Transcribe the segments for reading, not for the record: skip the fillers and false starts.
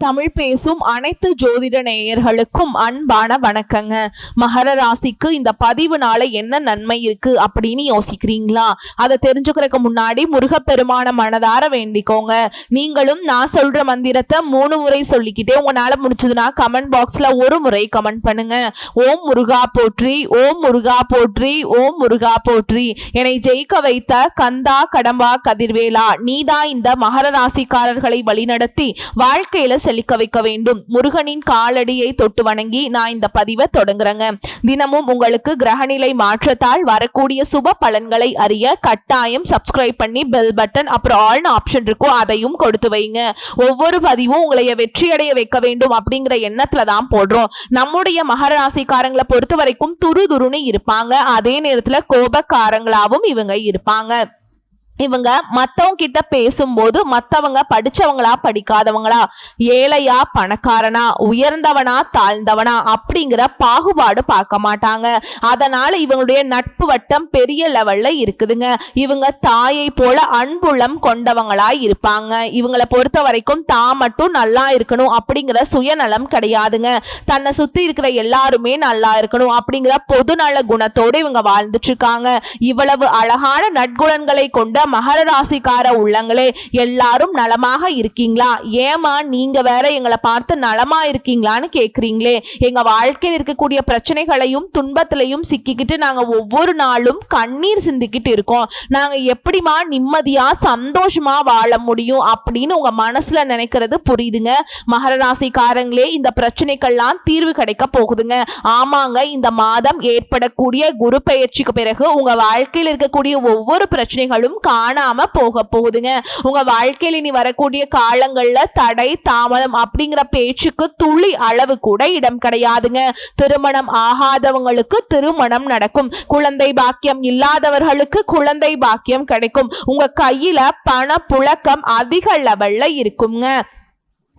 தமிழ் பேசும் அனைத்து ஜோதிட நேயர்களுக்கும் அன்பான வணக்கங்க. மகர ராசிக்கு இந்த பதிவுனால என்ன நன்மை இருக்கு அப்படின்னு யோசிக்கிறீங்களா? அதை தெரிஞ்சுக்கிறதுக்கு முன்னாடி முருகப்பெருமான மனதார வேண்டிக்கோங்க. நீங்களும் நான் சொல்ற மந்திரத்தை 3 முறை சொல்லிக்கிட்டே உங்களால முடிச்சதுன்னா கமெண்ட் பாக்ஸ்ல ஒரு முறை கமெண்ட் பண்ணுங்க. ஓம் முருகா போற்றி, ஓம் முருகா போற்றி, ஓம் முருகா போற்றி. என்னை ஜெயிக்க வைத்த கந்தா கடம்பா கதிர்வேலா, நீதான் இந்த மகர ராசிக்காரர்களை வழிநடத்தி வாழ்க்கையில செழிக்க வைக்க வேண்டும். முருகனின் காலடியை தொட்டு வணங்கி நான் இந்த பதிவை தொடங்குறேங்க. தினமும் உங்களுக்கு கிரகநிலை மாற்றத்தால் வரக்கூடிய சுப பலன்களை அறிய கட்டாயம் சப்ஸ்கிரைப் பண்ணி பெல் பட்டன் அப்புறம் ஆல் ஆப்ஷன் இருக்கும், அதையும் கொடுத்து வைங்க. ஒவ்வொரு பதிவும் உங்களைய வெற்றியடைய வைக்க வேண்டும் அப்படிங்கிற எண்ணத்துல தான் போடுறோம். நம்முடைய மகர ராசிக்காரங்களை பொறுத்த வரைக்கும் துருதுருன்னு இருப்பாங்க, அதே நேரத்துல கோபக்காரங்களாவும் இவங்க இருப்பாங்க. இவங்க மத்தவங்க கிட்ட பேசும்போது மத்தவங்க படிச்சவங்களா படிக்காதவங்களா, ஏழையா பணக்காரனா, உயர்ந்தவனா தாழ்ந்தவனா அப்படிங்கிற பாகுபாடு பார்க்க மாட்டாங்க. அதனால இவங்களுடைய நட்பு வட்டம் பெரிய லெவல்ல இருக்குதுங்க. இவங்க தாயை போல அன்புள்ளம் கொண்டவங்களா இருப்பாங்க. இவங்களை பொறுத்த வரைக்கும் தான் மட்டும் நல்லா இருக்கணும் அப்படிங்கிற சுயநலம் கிடையாதுங்க. தன்னை சுத்தி இருக்கிற எல்லாருமே நல்லா இருக்கணும் அப்படிங்கிற பொதுநல குணத்தோடு இவங்க வாழ்ந்துட்டு இருக்காங்க. இவ்வளவு அழகான நற்குணங்களை கொண்ட மகர ராசிக்கார உள்ளங்களே, எல்லாரும் நலமாக இருக்கீங்களா? ஏமா நீங்க வேற எங்களை பார்த்து நலமா இருக்கீங்களான்னு கேக்குறீங்களே. எங்க வாழ்க்கையில் இருக்கக்கூடிய பிரச்சனைகளையும் துன்பத்திலையும் சிக்கிக்கிட்டு நாங்க ஒவ்வொரு நாளும் கண்ணீர் சிந்திக்கிட்டு இருக்கோம். நாங்க எப்படிமா நிம்மதியா சந்தோஷமா வாழ முடியும் அப்படின்னு உங்க மனசுல நினைக்கிறது புரியுதுங்க. மகர ராசிக்காரங்களே, இந்த பிரச்சனைக்கெல்லாம் தீர்வு கிடைக்க போகுதுங்க. ஆமாங்க, இந்த மாதம் ஏற்படக்கூடிய குரு பெயர்ச்சிக்கு பிறகு உங்க வாழ்க்கையில் இருக்கக்கூடிய ஒவ்வொரு பிரச்சனைகளும் காணாம போக போகுதுங்க. உங்க வாழ்க்கையில் இனி வரக்கூடிய காலங்கள்ல தடை தாமதம் அப்படிங்கிற பேச்சுக்கு துளி அளவு கூட இடம் கிடையாதுங்க. திருமணம் ஆகாதவங்களுக்கு திருமணம் நடக்கும். குழந்தை பாக்கியம் இல்லாதவர்களுக்கு குழந்தை பாக்கியம் கிடைக்கும். உங்க கையில பண புழக்கம் அதிக லெவல்ல இருக்குங்க.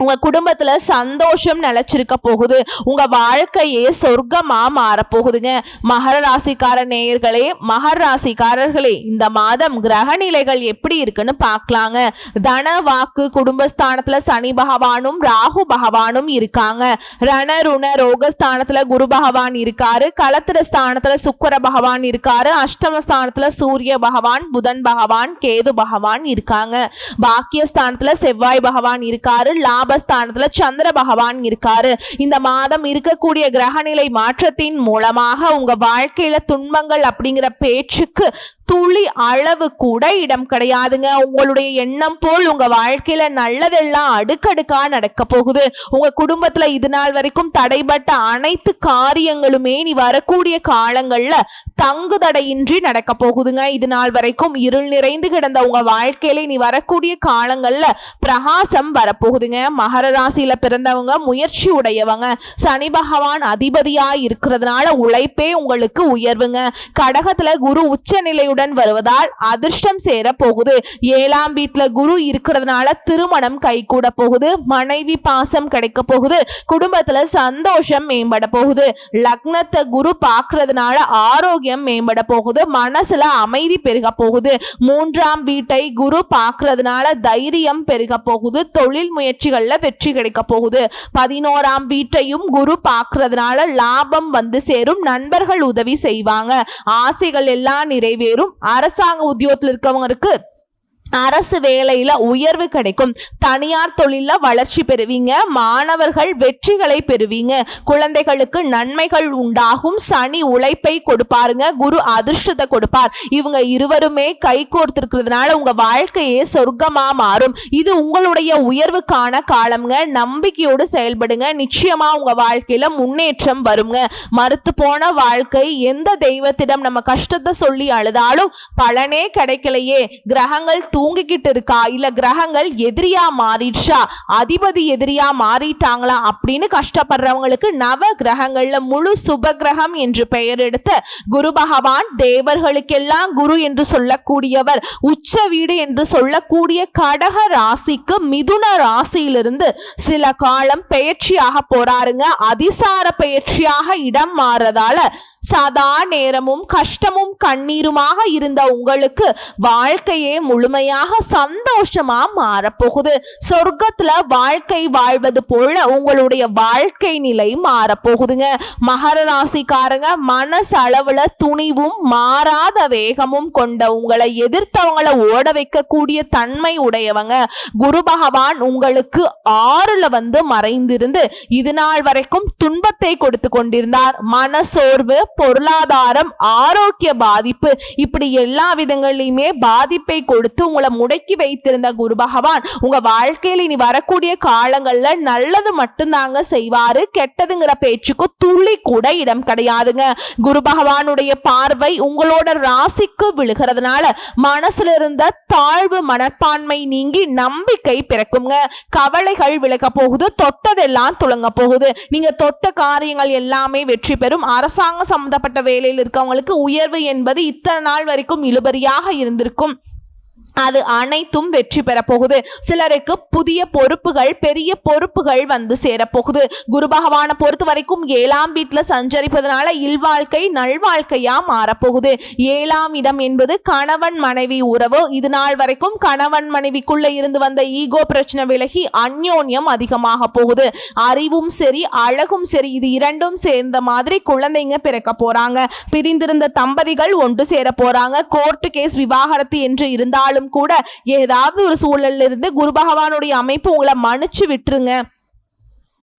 உங்க குடும்பத்துல சந்தோஷம் நிலைச்சிருக்க போகுது. உங்க வாழ்க்கையே சொர்க்கமா மாறப்போகுதுங்க. மகர ராசிக்கார நேயர்களே, மகர ராசிக்காரர்களே, இந்த மாதம் கிரக நிலைகள் எப்படி இருக்குன்னு பார்க்கலாங்க. தன வாக்கு குடும்பஸ்தானத்துல சனி பகவானும் ராகு பகவானும் இருக்காங்க. ரண ருண ரோகஸ்தானத்துல குரு பகவான் இருக்காரு. களத்திர ஸ்தானத்துல சுக்கிர பகவான் இருக்காரு. அஷ்டமஸ்தானத்துல சூரிய பகவான், புதன் பகவான், கேது பகவான் இருக்காங்க. பாக்கியஸ்தானத்துல செவ்வாய் பகவான் இருக்காரு. லாபஸ்தானத்துல சந்திர பகவான் இருக்காரு. இந்த மாதம் இருக்கக்கூடிய கிரகநிலை மாற்றத்தின் மூலமாக உங்க வாழ்க்கையில துன்பங்கள் அப்படிங்கிற பேச்சுக்கு துளி அளவு கூட இடம் கிடையாதுங்க. உங்களுடைய எண்ணம் போல் உங்க வாழ்க்கையில நல்லதெல்லாம் அடுக்கடுக்கா நடக்க போகுது. உங்க குடும்பத்துல இது நாள் வரைக்கும் தடைபட்ட அனைத்து காரியங்களுமே நீ வரக்கூடிய காலங்கள்ல தங்கு தடையின்றி நடக்க போகுதுங்க. இது நாள் வரைக்கும் இருள் நிறைந்து கிடந்த உங்க வாழ்க்கையில நீ வரக்கூடிய காலங்கள்ல பிரகாசம் வரப்போகுதுங்க. மகர ராசியில பிறந்தவங்க முயற்சி உடையவங்க. சனி பகவான் அதிபதியா இருக்கிறதுனால உழைப்பே உங்களுக்கு உயர்வுங்க. கடகத்துல குரு உச்ச நிலையுடன் வருவதால் அதிர்ஷ்டம் சேர போகுது. 7ஆம் வீட்டுல குரு இருக்கிறதுனால திருமணம் கை கூட போகுது. மனைவி பாசம் கிடைக்க போகுது. குடும்பத்துல சந்தோஷம் மேம்பட போகுது. லக்னத்தை குரு பார்க்கறதுனால ஆரோக்கியம் மேம்பட போகுது. மனசுல அமைதி பெருக போகுது. 3ஆம் வீட்டை குரு பார்க்கறதுனால தைரியம் பெருக போகுது. தொழில் முயற்சிகள்ல வெற்றி கிடைக்க போகுது. 11ஆம் வீட்டையும் குரு பார்க்கறதுனால லாபம் வந்து சேரும். நண்பர்கள் உதவி செய்வாங்க. ஆசைகள் எல்லாம் நிறைவேறும். அரசாங்க உத்தியோகத்தில் இருக்கவங்களுக்கு அரசு வேலையில உயர்வு கிடைக்கும். தனியார் தொழில வளர்ச்சி பெறுவீங்க. மாணவர்கள் வெற்றிகளை பெறுவீங்க. குழந்தைகளுக்கு நன்மைகள் உண்டாகும். சனி உழைப்பை கொடுப்பாருங்க, குரு அதிர்ஷ்டத்தை கொடுப்பார். இவங்க இருவருமே கை கோர்த்திருக்கிறதுனால உங்க வாழ்க்கையே சொர்க்கமா மாறும். இது உங்களுடைய உயர்வுக்கான காலம்ங்க. நம்பிக்கையோடு செயல்படுங்க. நிச்சயமா உங்க வாழ்க்கையில முன்னேற்றம் வருங்க. மறுத்து போன வாழ்க்கை, எந்த தெய்வத்திடம் நம்ம கஷ்டத்தை சொல்லி அழுதாலும் பலனே கிடைக்கலையே, கிரகங்கள் தூங்கிக்கிட்டு இருக்கா, இல்ல கிரகங்கள் எதிரியா மாறிடுச்சா, அதிபதி எதிரியா மாறிட்டாங்களா அப்படின்னு கஷ்டப்படுறவங்களுக்கு நவ கிரகங்கள்ல முழு சுப கிரகம் என்று பெயர் எடுத்த குரு பகவான், தேவர்களுக்கெல்லாம் குரு என்று சொல்லக்கூடியவர், உச்ச வீடு என்று சொல்லக்கூடிய கடக ராசிக்கு மிதுன ராசியிலிருந்து சில காலம் பெயர்ச்சியாக போறாருங்க. அதிசார பெயர்ச்சியாக இடம் மாறதால சதா நேரமும் கஷ்டமும் கண்ணீருமாக இருந்த உங்களுக்கு வாழ்க்கையே முழுமையாக சந்தோஷமா மாறப்போகுது. சொர்க்கத்துல வாழ்க்கை வாழ்வது போல உங்களுடைய வாழ்க்கை நிலை மாறப்போகுதுங்க. மகர ராசிக்காரங்க, மனசளவுல துணிவும் மாறாத வேகமும் கொண்ட உங்களை எதிர்த்தவங்களை ஓட வைக்கக்கூடிய தன்மை உடையவங்க. குரு பகவான் உங்களுக்கு 6ல வந்து மறைந்திருந்து இது நாள் வரைக்கும் துன்பத்தை கொடுத்து கொண்டிருந்தார். மனசோர்வு, பொருளாதாரம், ஆரோக்கிய பாதிப்பு, இப்படி எல்லா விதங்களிலுமே பாதிப்பை கொடுத்து உங்களை முடக்கி வைத்திருந்த குரு பகவான் உங்க வாழ்க்கையில் இனி வரக்கூடிய காலங்கள்ல நல்லது மட்டும்தாங்க செய்வாரு. கெட்டதுங்கிற பேச்சுக்கு துளி கூட இடம் கிடையாதுங்க. குரு பகவானுடைய பார்வை உங்களோட ராசிக்கு விழுகிறதுனால மனசுல இருந்த தாழ்வு மனப்பான்மை நீங்கி நம்பிக்கை பிறக்குங்க. கவலைகள் விலக போகுது, தொட்டதெல்லாம் துளங்க போகுது. நீங்க தொட்ட காரியங்கள் எல்லாமே வெற்றி பெறும். அரசாங்க சம்பந்தப்பட்ட வேலையில் இருக்கவங்களுக்கு உயர்வு என்பது இத்தனை நாள் வரைக்கும் இழுபறியாக இருந்திருக்கும், அது அனைத்தும் வெற்றி பெற போகுது. சிலருக்கு புதிய பொறுப்புகள், பெரிய பொறுப்புகள் வந்து சேரப்போகுது. குரு பகவானை பொறுத்த வரைக்கும் 7ஆம் வீட்டுல சஞ்சரிப்பதனால இல்வாழ்க்கை நல்வாழ்க்கையா மாறப்போகுது. 7ஆம் இடம் என்பது கணவன் மனைவி உறவு. இது நாள் வரைக்கும் கணவன் மனைவிக்குள்ள இருந்து வந்த ஈகோ பிரச்சனை விலகி அந்யோன்யம் அதிகமாக போகுது. அறிவும் சரி, அழகும் சரி, இது இரண்டும் சேர்ந்த மாதிரி குழந்தைங்க பிறக்க போறாங்க. பிரிந்திருந்த தம்பதிகள் ஒன்று சேர போறாங்க. கோர்ட்டு கேஸ், விவாகரத்து என்று இருந்தாலும் கூட ஏதாவது ஒரு சூழல்ல இருந்து குரு பகவானுடைய அமைப்பு உங்களை மன்னிச்சு விட்டுருங்க.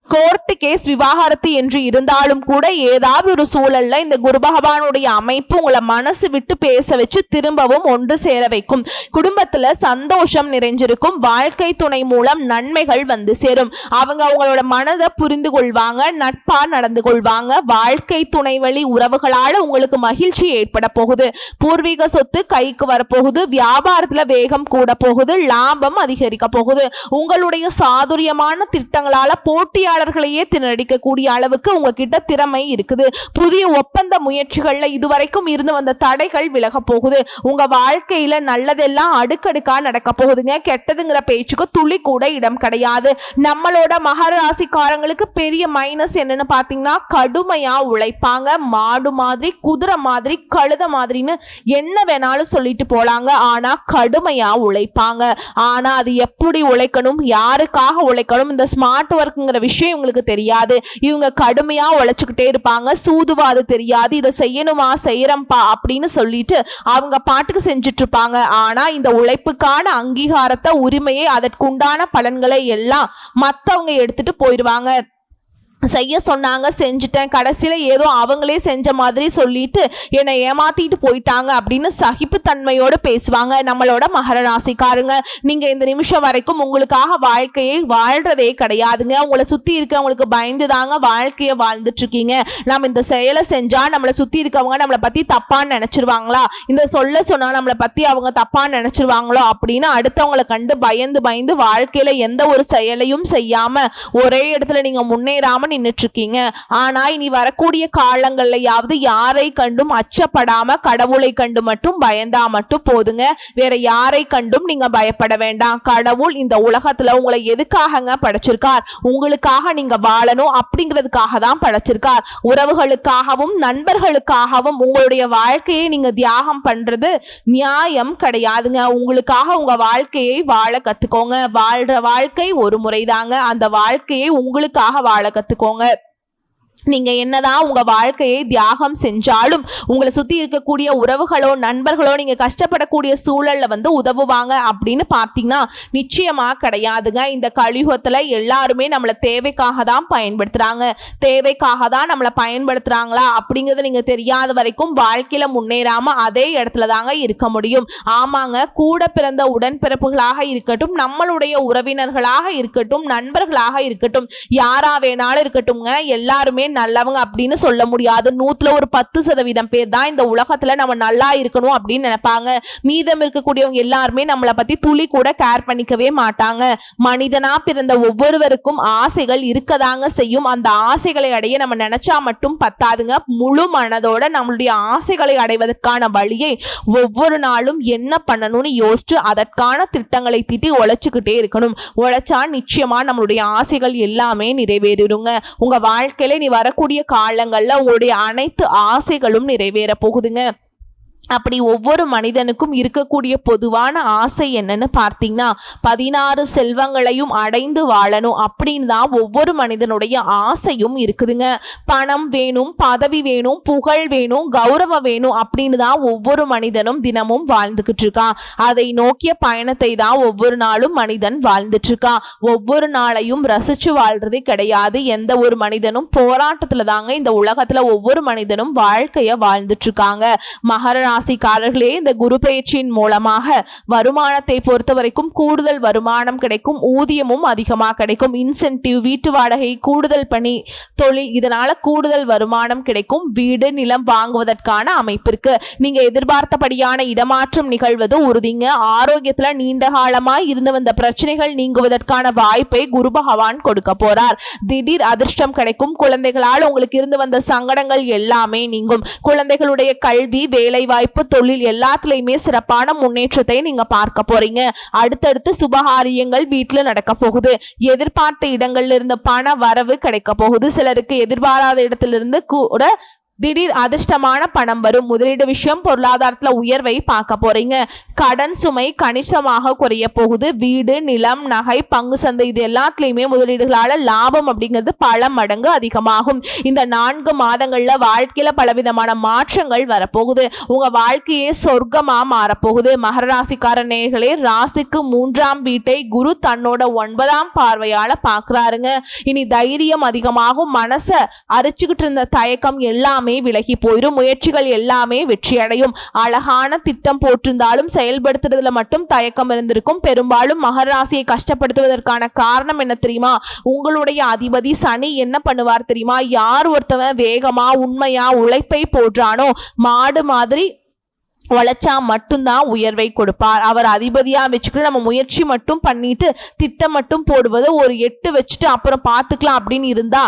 கோர்ட்டு கேஸ், விவாகரத்து என்று இருந்தாலும் கூட ஏதாவது ஒரு சூழல்ல இந்த குரு பகவானுடைய அமைப்பு உங்களை மனசு விட்டு பேச வச்சு திரும்பவும் ஒன்று சேர வைக்கும். குடும்பத்துல சந்தோஷம் நிறைஞ்சிருக்கும். வாழ்க்கை துணை மூலம் நன்மைகள் வந்து சேரும். அவங்க அவங்களோட மனதை புரிந்து கொள்வாங்க, நட்பா நடந்து கொள்வாங்க. வாழ்க்கை துணை வழி உறவுகளால உங்களுக்கு மகிழ்ச்சி ஏற்பட போகுது. பூர்வீக சொத்து கைக்கு வரப்போகுது. வியாபாரத்துல வேகம் கூட போகுது. லாபம் அதிகரிக்க போகுது. உங்களுடைய சாதுரியமான திட்டங்களால போட்டியாளர்களையே திணறடிக்கக்கூடிய அளவுக்கு உங்ககிட்ட திறமை இருக்குது. புதிய ஒப்பந்த முயற்சிகள்ல இதுவரைக்கும் இருந்து வந்த தடைகள் விலக போகுது. உங்க வாழ்க்கையில நல்லதெல்லாம் அடுக்கடுக்கா நடக்க போகுதுங்க. கெட்டதுங்கிற பேச்சுக்கு துளி கூட இடம் கிடையாது. நம்மளோட மகர ராசிக்காரங்களுக்கு பெரிய மைனஸ் என்னன்னு பாத்தீங்கன்னா, கடுமையா உழைப்பாங்க. மாடு மாதிரி, குதிரை மாதிரி, கழுத மாதிரின்னு என்ன வேணாலும் சொல்லிட்டு போலாங்க. ஆனா கடுமையா உழைப்பாங்க. ஆனா அது எப்படி உழைக்கணும், யாருக்காக உழைக்கணும், இந்த ஸ்மார்ட் ஒர்க்குங்கிற விஷயம் உங்களுக்கு தெரியாது. இவங்க கடுமையா உழைச்சுக்கிட்டே இருப்பாங்க. சூதுவாது தெரியாது. இதை செய்யணுமா, செய்யறம்பா அப்படின்னு சொல்லிட்டு அவங்க பாட்டுக்கு செஞ்சுட்டு இருப்பாங்க. ஆனா இந்த உழைப்புக்கான அங்கீகாரத்தை, உரிமையை, அதற்குண்டான பலன்களை எல்லாம் மத்தவங்க எடுத்துட்டு போயிடுவாங்க. செய்ய சொன்னாங்க, செஞ்சுட்டேன், கடைசியில ஏதோ அவங்களே செஞ்ச மாதிரி சொல்லிட்டு என்னை ஏமாத்திட்டு போயிட்டாங்க அப்படின்னு சகிப்புத்தன்மையோடு பேசுவாங்க நம்மளோட மகர ராசிக்காரங்க. நீங்க இந்த நிமிஷம் வரைக்கும் உங்களுக்காக வாழ்க்கையை வாழ்றதே கிடையாதுங்க. உங்களை சுத்தி இருக்கவங்களுக்கு பயந்து தாங்க வாழ்க்கையை வாழ்ந்துட்டு இருக்கீங்க. நம்ம இந்த செயலை செஞ்சா நம்மளை சுத்தி இருக்கவங்க நம்மளை பத்தி தப்பான்னு நினைச்சிருவாங்களா, இந்த சொல்ல சொன்னா நம்மளை பத்தி அவங்க தப்பான்னு நினைச்சிருவாங்களோ அப்படின்னு அடுத்தவங்களை கண்டு பயந்து பயந்து வாழ்க்கையில எந்த ஒரு செயலையும் செய்யாம ஒரே இடத்துல நீங்க முன்னேறாம நின்னுட்டு இருக்கீங்க. ஆனா இனி வரக்கூடிய காலங்கள்லயாவது யாரை கண்டும் அச்சப்படாம கடவுளை கண்டு மட்டும் பயந்தா மட்டும் போதுங்க. வேற யாரை கண்டும் நீங்க பயப்பட வேண்டாம். கடவுள் இந்த உலகத்துல உங்களை எதுக்காகங்க படைச்சிருக்கார்? உங்களுக்காக நீங்க வாழணும் அப்படிங்கிறதுக்காக தான் படைச்சிருக்கார். உறவுகளுக்காகவும் நண்பர்களுக்காகவும் உங்களுடைய வாழ்க்கையை நீங்க தியாகம் பண்றது நியாயம் கிடையாதுங்க. உங்களுக்காக உங்க வாழ்க்கையை வாழ கத்துக்கோங்க. வாழ்ற வாழ்க்கை ஒரு முறைதாங்க. அந்த வாழ்க்கையை உங்களுக்காக வாழ கத்துக்கோங்க. நீங்க என்னதான் உங்க வாழ்க்கையை தியாகம் செஞ்சாலும் உங்களை சுத்தி இருக்கக்கூடிய உறவுகளோ நண்பர்களோ நீங்க கஷ்டப்படக்கூடிய சூழல்ல வந்து உதவுவாங்க அப்படின்னு பார்த்தீங்கன்னா நிச்சயமா கிடையாதுங்க. இந்த கலியுகத்துல எல்லாருமே நம்மளை தேவைக்காக தான் பயன்படுத்துறாங்க. தேவைக்காக தான் நம்மளை பயன்படுத்துறாங்களா அப்படிங்கறது நீங்க தெரியாத வரைக்கும் வாழ்க்கையில முன்னேறாம அதே இடத்துல தாங்க இருக்க முடியும். ஆமாங்க, கூட பிறந்த உடன்பிறப்புகளாக இருக்கட்டும், நம்மளுடைய உறவினர்களாக இருக்கட்டும், நண்பர்களாக இருக்கட்டும், யாரா வேணாலும் இருக்கட்டும்ங்க, எல்லாருமே நல்லவங்க அப்படின்னு சொல்ல முடியாது. 100ல ஒரு 10% பேர் தான் இந்த உலகத்துல நம்ம நல்லா இருக்கணும் அப்படின்னு நினைப்பாங்க. மீதம் இருக்கக்கூடியவங்க எல்லாருமே நம்மளை பத்தி துளி கூட கேர் பண்ணிக்கவே மாட்டாங்க. மனிதனா பிறந்த ஒவ்வொருவருக்கும் ஆசைகள் இருக்கதாங்க செய்யும். அந்த ஆசைகளை அடைய நம்ம நினைச்சா மட்டும் பத்தாதுங்க. முழு மனதோட நம்மளுடைய ஆசைகளை அடைவதற்கான வழியை ஒவ்வொரு நாளும் என்ன பண்ணணும்னு யோசிச்சு அதற்கான திட்டங்களை தீட்டி உழைச்சுக்கிட்டே இருக்கணும். உழைச்சா நிச்சயமா நம்மளுடைய ஆசைகள் எல்லாமே நிறைவேறிடுங்க. உங்க வாழ்க்கையில நீ வரக்கூடிய காலங்கள்ல உங்களுடைய அனைத்து ஆசைகளும் நிறைவேற போகுதுங்க. அப்படி ஒவ்வொரு மனிதனுக்கும் இருக்கக்கூடிய பொதுவான ஆசை என்னன்னு பார்த்தீங்கன்னா 16 செல்வங்களையும் அடைந்து வாழணும் அப்படின்னு தான் ஒவ்வொரு மனிதனுடைய ஆசையும் இருக்குதுங்க. பணம் வேணும், பதவி வேணும், புகழ் வேணும், கௌரவம் வேணும் அப்படின்னு தான் ஒவ்வொரு மனிதனும் தினமும் வாழ்ந்துகிட்டு இருக்கான். அதை நோக்கிய பயணத்தை தான் ஒவ்வொரு நாளும் மனிதன் வாழ்ந்துட்டு இருக்கான். ஒவ்வொரு நாளையும் ரசிச்சு வாழ்றதே கிடையாது. எந்த ஒரு மனிதனும் போராட்டத்துல தாங்க இந்த உலகத்துல ஒவ்வொரு மனிதனும் வாழ்க்கைய வாழ்ந்துட்டு இருக்காங்க. மகர ராசிக்காரர்களே, இந்த குரு பயிற்சியின் மூலமாக வருமானத்தை பொறுத்த வரைக்கும் கூடுதல் வருமானம் கிடைக்கும், ஊதியமும் அதிகமாக கிடைக்கும். இன்சென்டிவ், வீட்டு வாடகை, கூடுதல் பணி, தொழில், இதனால கூடுதல் வருமானம் கிடைக்கும். வீடு நிலம் வாங்குவதற்கான அமைப்பிற்கு நீங்க எதிர்பார்த்தபடியான இடமாற்றம் நிகழ்வது உறுதிங்க. ஆரோக்கியத்துல நீண்ட காலமாய் இருந்து வந்த பிரச்சனைகள் நீங்குவதற்கான வாய்ப்பை குரு பகவான் கொடுக்க போறார். திடீர் அதிர்ஷ்டம் கிடைக்கும். குழந்தைகளால் உங்களுக்கு இருந்து வந்த சங்கடங்கள் எல்லாமே நீங்கும். குழந்தைகளுடைய கல்வி, வேலை வாய்ப்பு, தொழில் எல்லாத்துலயுமே சிறப்பான முன்னேற்றத்தை நீங்க பார்க்க போறீங்க. அடுத்தடுத்து சுபகாரியங்கள் வீட்டுல நடக்க போகுது. எதிர்பார்த்த இடங்கள்ல இருந்து பண வரவு கிடைக்க போகுது. சிலருக்கு எதிர்பாராத இடத்திலிருந்து கூட திடீர் அதிர்ஷ்டமான பணம் வரும். முதலீடு விஷயம், பொருளாதாரத்துல உயர்வை பார்க்க போறீங்க. கடன் சுமை கணிசமாக குறைய போகுது. வீடு, நிலம், நகை, பங்கு சந்தை இது எல்லாத்துலயுமே முதலீடுகளால லாபம் அப்படிங்கிறது பல மடங்கு அதிகமாகும். இந்த 4 மாதங்கள்ல வாழ்க்கையில பலவிதமான மாற்றங்கள் வரப்போகுது. உங்க வாழ்க்கையே சொர்க்கமா மாறப்போகுது. மகர ராசிக்கார நேயர்களே, ராசிக்கு 3ஆம் வீட்டை குரு தன்னோட 9ஆம் பார்வையால பாக்குறாருங்க. இனி தைரியம் அதிகமாகும். மனசை அரிச்சுக்கிட்டு இருந்த தயக்கம் எல்லாமே விலகி போயிடும். முயற்சிகள் எல்லாமே வெற்றி அடையும். அழகான திட்டம் போட்டிருந்தாலும் செயல்படுத்துறதுல மட்டும் தயக்கம் இருந்திருக்கும். பெரும்பாலும் மகர ராசியை கஷ்டப்படுத்துவதற்கான காரணம் என்ன தெரியுமா? உங்களுடைய அதிபதி சனி என்ன பண்ணுவார் தெரியுமா? யார் ஒருத்தவன் வேகமா உண்மையா உழைப்பை போடுறானோ, மாடு மாதிரி உழைச்சா மட்டும்தான் உயர்வை கொடுப்பார். அவர் அதிபதியா வச்சுக்கிட்டு நம்ம முயற்சி மட்டும் பண்ணிட்டு திட்டம் மட்டும் போடுவது, ஒரு 8 வச்சுட்டு அப்புறம் பார்த்துக்கலாம் அப்படின்னு இருந்தா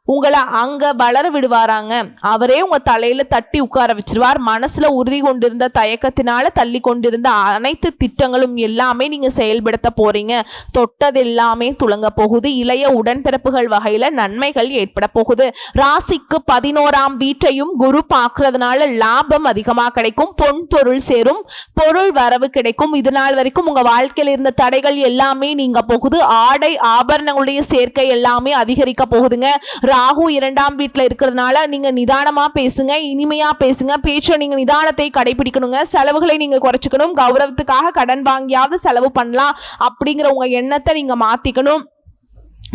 உங்களை அங்க வளர விடுவாராங்க. அவரே உங்க தலையில தட்டி உட்கார வச்சிருவார். மனசுல உறுதி கொண்டிருந்த தயக்கத்தினால தள்ளி கொண்டிருந்த அனைத்து திட்டங்களும் எல்லாமே நீங்க செயல்படுத்த போறீங்க. தொட்டது எல்லாமே துளங்க போகுது. இளைய உடன்பிறப்புகள் வகையில நன்மைகள் ஏற்பட போகுது. ராசிக்கு 11ஆம் வீட்டையும் குரு பார்க்கறதுனால லாபம் அதிகமா கிடைக்கும். பொன் பொருள் சேரும். பொருள் வரவு கிடைக்கும். இது நாள் வரைக்கும் உங்க வாழ்க்கையில இருந்த தடைகள் எல்லாமே நீங்க போகுது. ஆடை ஆபரணங்களுடைய சேர்க்கை எல்லாமே அதிகரிக்க போகுதுங்க. ராகு 2ஆம் வீட்டுல இருக்கிறதுனால நீங்க நிதானமா பேசுங்க, இனிமையா பேசுங்க. பேச்ச நீங்க நிதானத்தை கடைபிடிக்கணுங்க. செலவுகளை நீங்க குறைச்சிக்கணும். கௌரவத்துக்காக கடன் வாங்கியாவது செலவு பண்ணலாம் அப்படிங்கிற உங்க எண்ணத்தை நீங்க மாத்திக்கணும்.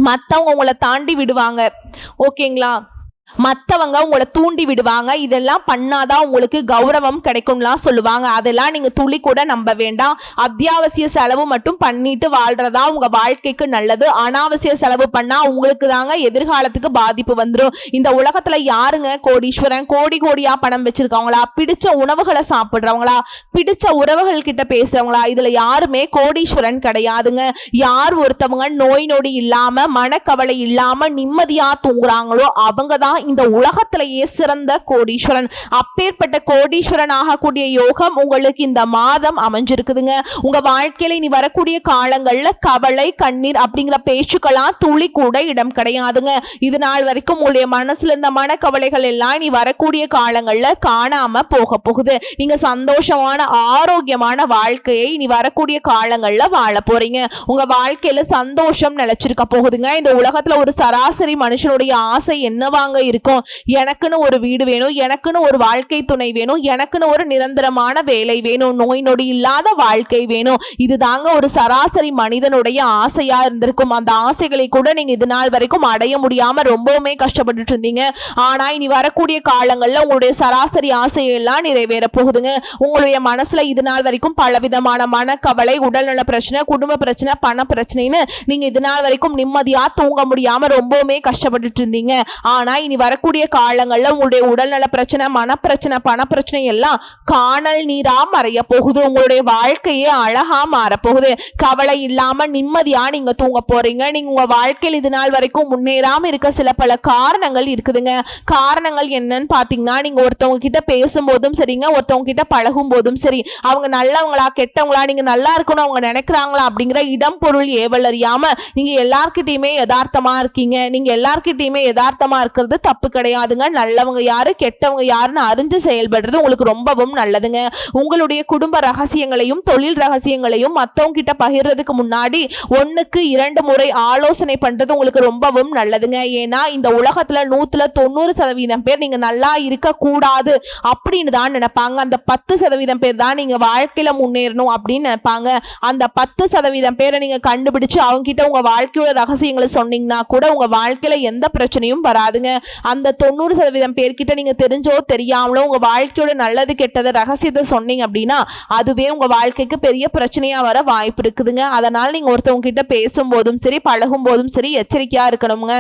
மத்தவங்க உங்களை தாண்டி விடுவாங்க, ஓகேங்களா? மற்றவங்க உங்களை தூண்டி விடுவாங்க. இதெல்லாம் பண்ணாதான் உங்களுக்கு கௌரவம் கிடைக்கும்லாம் சொல்லுவாங்க. அதெல்லாம் நீங்க துளி கூட நம்ப வேண்டாம். அத்தியாவசிய செலவு மட்டும் பண்ணிட்டு வாழ்றதா உங்க வாழ்க்கைக்கு நல்லது. அனாவசிய செலவு பண்ணா உங்களுக்கு தாங்க எதிர்காலத்துக்கு பாதிப்பு வந்துடும். இந்த உலகத்துல யாருங்க கோடீஸ்வரன்? கோடி கோடியா பணம் வச்சிருக்கவங்களா? பிடிச்ச உணவுகளை சாப்பிடுறவங்களா? பிடிச்ச உறவுகள் கிட்ட பேசுறவங்களா? இதுல யாருமே கோடீஸ்வரன் கிடையாதுங்க. யார் ஒருத்தவங்க நோய் நொடி இல்லாம மனக்கவலை இல்லாம நிம்மதியா தூங்குறாங்களோ அவங்க தான் இந்த உலகத்திலேயே சிறந்த கோடீஸ்வரன். அப்பேற்பட்ட கோடீஸ்வரன் ஆகக்கூடிய யோகம் உங்களுக்கு இந்த மாதம் அமைஞ்சிருக்குதுங்க. உங்க வாழ்க்கையில இனி வரக்கூடிய காலங்கள்ல கவலை, கண்ணீர் அப்படிங்கிற பேச்சுக்கெல்லாம் துளி கூட இடம் கிடையாதுங்க. இது நாள் வரைக்கும் உங்களுடைய மனசுல இருந்த மனக்கவலைகள் எல்லாம் இனி வரக்கூடிய காலங்கள்ல காணாம போக போகுது. நீங்க சந்தோஷமான ஆரோக்கியமான வாழ்க்கையை இனி வரக்கூடிய காலங்கள்ல வாழ போறீங்க. உங்க வாழ்க்கையில சந்தோஷம் நிலைச்சிருக்க போகுதுங்க. இந்த உலகத்துல ஒரு சராசரி மனுஷனுடைய ஆசை என்னவாங்க இருக்கும்? எனக்குன்னு ஒரு வீடு வேணும், எனக்குன்னு ஒரு வாழ்க்கை துணை வேணும், எனக்குன்னு ஒரு நிரந்தரமான வேலை வேணும், நோய் நொடி இல்லாத வாழ்க்கை வேணும். இதுதாங்க ஒரு சராசரி மனிதனுடைய ஆசையா இருந்திருக்கும். அந்த ஆசைகளை கூட நீங்க இது நாள் வரைக்கும் அடைய முடியாம ரொம்பவுமே கஷ்டப்பட்டுட்டு இருந்தீங்க. ஆனா இனி வரக்கூடிய காலங்கள்ல உங்களுடைய சராசரி ஆசையெல்லாம் நிறைவேற போகுதுங்க. உங்களுடைய மனசுல இது நாள் வரைக்கும் பலவிதமான மனக்கவலை, உடல்நல பிரச்சனை, குடும்ப பிரச்சனை, பண பிரச்சனைன்னு நீங்க இது நாள் வரைக்கும் நிம்மதியா தூங்க முடியாம ரொம்பவுமே கஷ்டப்பட்டுட்டு இருந்தீங்க. ஆனா இனி வரக்கூடிய காலங்கள்ல உங்களுடைய உடல்நல பிரச்சனை, மனப்பிரச்சனை, பணப்பிரச்சனை எல்லாம் காணல் நீரா மறைய போகுது. உங்களுடைய வாழ்க்கையே அழகா மாறப்போகுது. கவலை இல்லாம நிம்மதியா நீங்க தூங்க போறீங்க. நீங்க உங்க வாழ்க்கையில் இது நாள் வரைக்கும் முன்னேறாம இருக்க சில பல காரணங்கள் இருக்குதுங்க. காரணங்கள் என்னன்னு பாத்தீங்கன்னா, நீங்க ஒருத்தவங்க கிட்ட பேசும்போதும் சரிங்க, ஒருத்தவங்க கிட்ட பழகும் போதும் சரி, அவங்க நல்லவங்களா கெட்டவங்களா, நீங்க நல்லா இருக்கணும் அவங்க நினைக்கிறாங்களா அப்படிங்கிற இடம் பொருள் ஏவல் அறியாம நீங்க எல்லார்கிட்டயுமே யதார்த்தமா இருக்கீங்க. நீங்க எல்லார்கிட்டயுமே யதார்த்தமா இருக்கிறது தப்பு கிடையாதுங்க. நல்லவங்க யாரு கெட்டவங்க யாருன்னு அறிஞ்சு செயல்படுறது உங்களுக்கு ரொம்பவும் நல்லதுங்க. உங்களுடைய குடும்ப ரகசியங்களையும் தொழில் ரகசியங்களையும் மத்தவங்க கிட்ட பகிர்றதுக்கு முன்னாடி 1க்கு 2 முறை ஆலோசனை பண்றது உங்களுக்கு ரொம்பவும் நல்லதுங்க. ஏன்னா இந்த உலகத்துல 190% பேர் நீங்க நல்லா இருக்க கூடாது அப்படின்னு தான் நினைப்பாங்க. அந்த 10% பேர் தான் நீங்க வாழ்க்கையில முன்னேறணும் அப்படின்னு நினைப்பாங்க. அந்த 10% பேரை நீங்க கண்டுபிடிச்சு அவங்க கிட்ட உங்க வாழ்க்கையோட ரகசியங்களை சொன்னீங்கன்னா கூட உங்க வாழ்க்கையில எந்த பிரச்சனையும் வராதுங்க. அந்த 90% பேர்கிட்ட நீங்க தெரிஞ்சோ தெரியாமலோ உங்க வாழ்க்கையோட நல்லது கெட்டது ரகசியத்தை சொன்னீங்க அப்படின்னா அதுவே உங்க வாழ்க்கைக்கு பெரிய பிரச்சனையா வர வாய்ப்பு இருக்குதுங்க. அதனால நீங்க ஒருத்தவங்க கிட்ட பேசும்போதும் சரி பழகும் போதும் சரி எச்சரிக்கையா இருக்கணுங்க.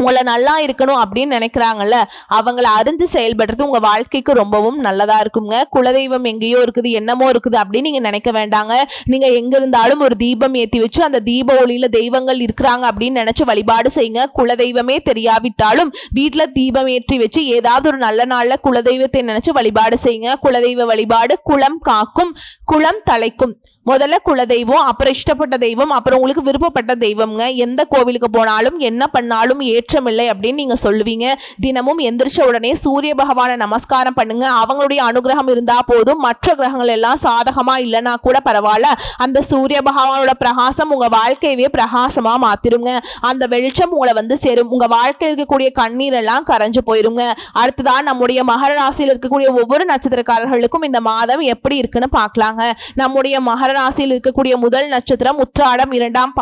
உங்களை நல்லா இருக்கணும் அப்படின்னு நினைக்கிறாங்கல்ல அவங்கள அறிஞ்சு செயல்படுறது உங்க வாழ்க்கைக்கு ரொம்பவும் நல்லதா இருக்குங்க. குலதெய்வம் எங்கேயோ இருக்குது என்னமோ இருக்குது அப்படின்னு நீங்க நினைக்க வேண்டாங்க. நீங்க எங்க இருந்தாலும் ஒரு தீபம் ஏற்றி வச்சு அந்த தீப ஒளியில தெய்வங்கள் இருக்கிறாங்க அப்படின்னு நினைச்சு வழிபாடு செய்யுங்க. குலதெய்வமே தெரியாவிட்டாலும் வீட்டுல தீபம் ஏற்றி வச்சு ஏதாவது ஒரு நல்ல நாள்ல குலதெய்வத்தை நினைச்சு வழிபாடு செய்யுங்க. குலதெய்வ வழிபாடு குலம் காக்கும் குலம் தலைக்கும். முதல்ல குலதெய்வம், அப்புறம் இஷ்டப்பட்ட தெய்வம், அப்புறம் உங்களுக்கு விருப்பப்பட்ட தெய்வம்ங்க. எந்த கோவிலுக்கு போனாலும் என்ன பண்ணாலும் ஏற்றமில்லை அப்படின்னு நீங்க சொல்லுவீங்க. தினமும் எந்திரிச்ச உடனே சூரிய பகவானை நமஸ்காரம் பண்ணுங்க. அவங்களுடைய அனுகிரகம் இருந்தா போதும். மற்ற கிரகங்கள் எல்லாம் சாதகமா இல்லைன்னா கூட பரவாயில்ல. அந்த சூரிய பகவானோட பிரகாசம் உங்க வாழ்க்கையவே பிரகாசமா மாத்திருங்க. அந்த வெளிச்சம் உங்களை வந்து சேரும். உங்க வாழ்க்கையில் இருக்கக்கூடிய கண்ணீர் எல்லாம் கரைஞ்சு போயிருங்க. அடுத்ததான் நம்முடைய மகர ராசியில் இருக்கக்கூடிய ஒவ்வொரு நட்சத்திரக்காரர்களுக்கும் இந்த மாதம் எப்படி இருக்குன்னு பார்க்கலாங்க. நம்முடைய மகர ராசியில் இருக்கக்கூடிய முதல் நட்சத்திரம் உத்திராடம் 2ஆம்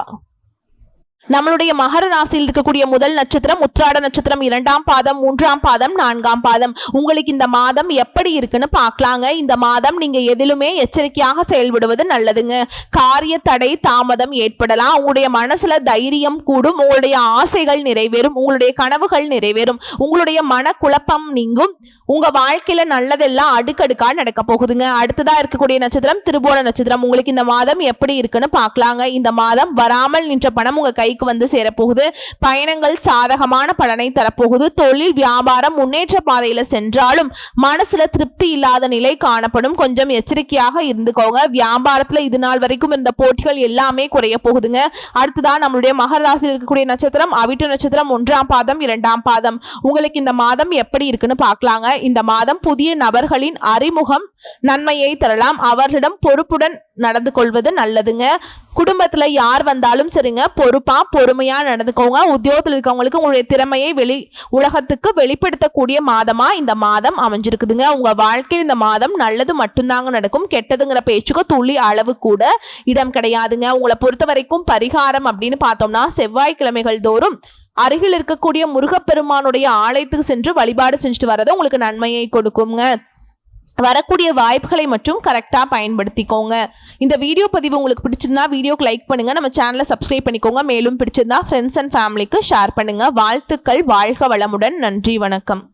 நம்மளுடைய மகர ராசியில் இருக்கக்கூடிய முதல் நட்சத்திரம் உத்திராட நட்சத்திரம் 2ஆம் பாதம் 3ஆம் பாதம் 4ஆம் பாதம். உங்களுக்கு இந்த மாதம் எப்படி இருக்குன்னு பார்க்கலாங்க. இந்த மாதம் நீங்க எதிலுமே எச்சரிக்கையாக செயல்படுவது நல்லதுங்க. காரிய தடை தாமதம் ஏற்படலாம். உங்களுடைய மனசுல தைரியம் கூடும். உங்களுடைய ஆசைகள் நிறைவேறும். உங்களுடைய கனவுகள் நிறைவேறும். உங்களுடைய மனக்குழப்பம் நீங்கும். உங்க வாழ்க்கையில நல்லதெல்லாம் அடுக்கடுக்கா நடக்க போகுதுங்க. அடுத்ததா இருக்கக்கூடிய நட்சத்திரம் திருவோண நட்சத்திரம். உங்களுக்கு இந்த மாதம் எப்படி இருக்குன்னு பார்க்கலாங்க. இந்த மாதம் வராமல் நின்ற பணம் உங்க கைக்கு வந்து சேரப்போகுது. பயணங்கள் சாதகமான பலனை தரப்போகுது. தொழில் வியாபாரம் முன்னேற்ற பாதையில சென்றாலும் மனசுல திருப்தி இல்லாத நிலை காணப்படும். கொஞ்சம் எச்சரிக்கையாக இருந்துக்கோங்க. வியாபாரத்துல இது நாள் வரைக்கும் இருந்த போட்டிகள் எல்லாமே குறைய போகுதுங்க. அடுத்ததான் நம்மளுடைய மகர ராசியில் இருக்கக்கூடிய நட்சத்திரம் அவிட்ட நட்சத்திரம் 1ஆம் பாதம் 2ஆம் பாதம். உங்களுக்கு இந்த மாதம் எப்படி இருக்குன்னு பார்க்கலாங்க. இந்த மாதம் புதிய நபர்களின் அறிமுகம் நன்மையை தரலாம். அவர்களிடம் பொறுப்புடன் நடந்து கொள்வது நல்லதுங்க. குடும்பத்துல யார் வந்தாலும் சரிங்க பொறுப்பா பொறுமையா நடந்துக்கோங்க. உத்தியோகத்தில் இருக்கவங்களுக்கு உங்களுடைய திறமையை உலகத்துக்கு வெளிப்படுத்தக்கூடிய மாதமா இந்த மாதம் அமைஞ்சிருக்குதுங்க. உங்க வாழ்க்கையில் இந்த மாதம் நல்லது மட்டும்தாங்க நடக்கும். கெட்டதுங்கிற பேச்சுக்கு துளி அளவு கூட இடம் கிடையாதுங்க. உங்களை பொறுத்த வரைக்கும் பரிகாரம் அப்படின்னு பார்த்தோம்னா செவ்வாய்க்கிழமைகள் தோறும் அருகில் இருக்கக்கூடிய முருகப்பெருமானுடைய ஆலயத்துக்கு சென்று வழிபாடு செஞ்சுட்டு வரது உங்களுக்கு நன்மையை கொடுக்குங்க. வரக்கூடிய வாய்ப்புகளை மட்டும் கரெக்டாக பயன்படுத்திக்கோங்க. இந்த வீடியோ பதிவு உங்களுக்கு பிடிச்சிருந்தா வீடியோக்கு லைக் பண்ணுங்க. நம்ம சேனலை சப்ஸ்கிரைப் பண்ணிக்கோங்க. மேலும் பிடிச்சிருந்தா ஃப்ரெண்ட்ஸ் அண்ட் ஃபேமிலிக்கு ஷேர் பண்ணுங்க. வாழ்த்துக்கள். வாழ்க வளமுடன். நன்றி, வணக்கம்.